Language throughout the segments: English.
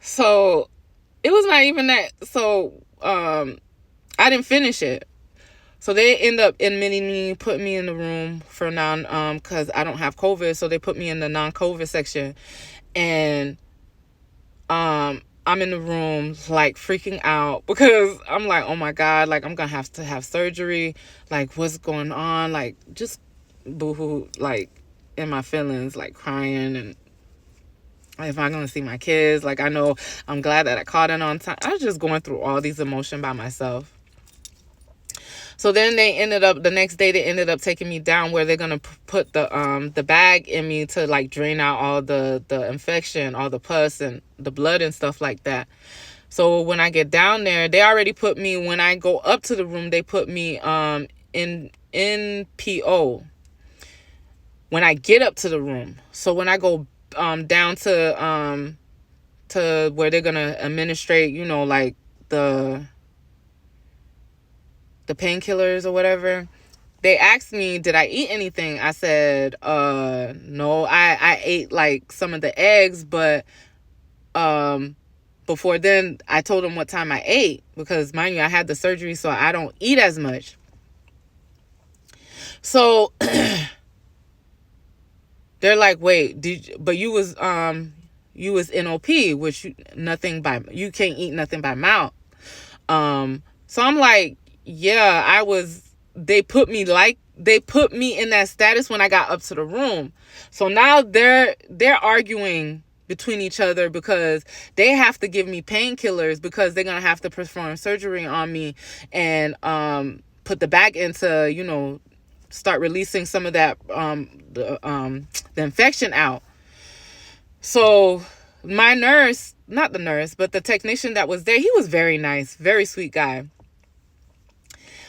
So it was not even that. So I didn't finish it. So they end up admitting me, put me in the room for because I don't have COVID. So they put me in the non-COVID section. And I'm in the room like freaking out because I'm like, oh my God, like I'm gonna have to have surgery. Like, what's going on? Like, just boohoo, like in my feelings, like crying, and if I'm gonna see my kids. Like, I know I'm glad that I caught it on time. I was just going through all these emotions by myself. So then the next day they ended up taking me down where they're gonna put the bag in me to like drain out all the infection, all the pus and the blood and stuff like that. So when I get down there, they already put me, when I go up to the room, they put me in PO when I get up to the room. So when I go down to where they're gonna administrate, like the painkillers or whatever, they asked me, did I eat anything? I said, no, I ate like some of the eggs, but before then I told them what time I ate, because mind you, I had the surgery, so I don't eat as much. So they're like, wait, but you was NOP, which you can't eat nothing by mouth. So I'm like, yeah, I was. They put me in that status when I got up to the room. So now they're arguing between each other because they have to give me painkillers because they're gonna have to perform surgery on me and put the bag into start releasing some of that the infection out. So my nurse, not the nurse, but the technician that was there, he was very nice, very sweet guy.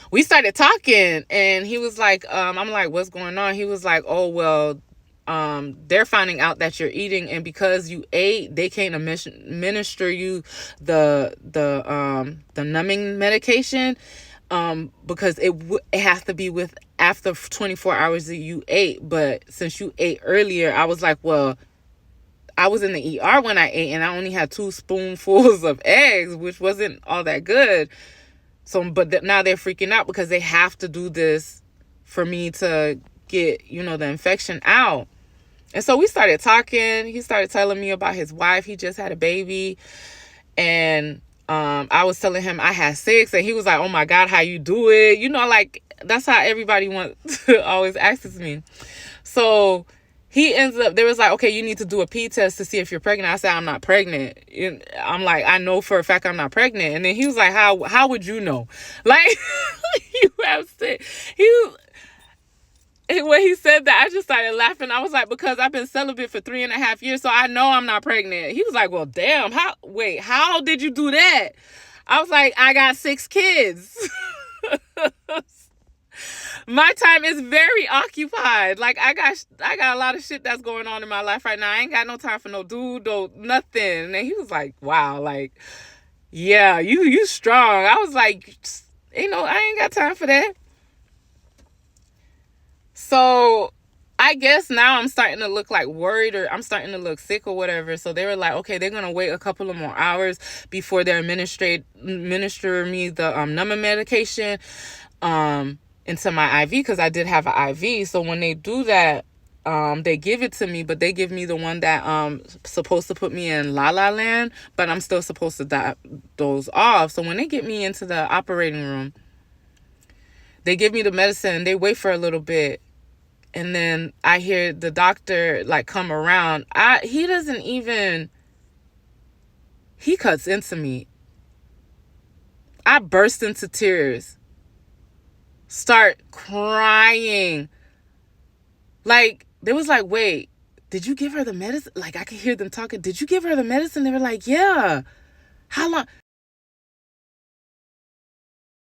We started talking and he was like, I'm like, what's going on? He was like, oh, well, they're finding out that you're eating, and because you ate, they can't administer you the numbing medication, because it has to be with after 24 hours that you ate. But since you ate earlier, I was like, well, I was in the ER when I ate and I only had 2 spoonfuls of eggs, which wasn't all that good. So, but now they're freaking out because they have to do this for me to get, the infection out. And so we started talking. He started telling me about his wife. He just had a baby. And I was telling him I had 6. And he was like, oh my God, how you do it? Like, that's how everybody always asks me. So they was like, okay, you need to do a P test to see if you're pregnant. I said, I'm not pregnant. I'm like, I know for a fact I'm not pregnant. And then he was like, how would you know? Like, you have to, when he said that, I just started laughing. I was like, because I've been celibate for 3.5 years, so I know I'm not pregnant. He was like, well, damn, how did you do that? I was like, I got 6 kids. My time is very occupied. Like, I got a lot of shit that's going on in my life right now. I ain't got no time for no dude, no nothing. And he was like, wow, like, yeah, you strong. I was like, I ain't got time for that. So I guess now I'm starting to look like worried, or I'm starting to look sick or whatever. So they were like, okay, they're going to wait a couple of more hours before they administer me the numbing medication into my IV, because I did have an IV. So when they do that, they give it to me, but they give me the one that supposed to put me in La La Land, but I'm still supposed to doze off. So when they get me into the operating room, they give me the medicine, they wait for a little bit, and then I hear the doctor like come around. He cuts into me. I burst into tears, start crying. Like, they was like, wait, did you give her the medicine? Like, I could hear them talking. Did you give her the medicine? They were like, yeah. How long?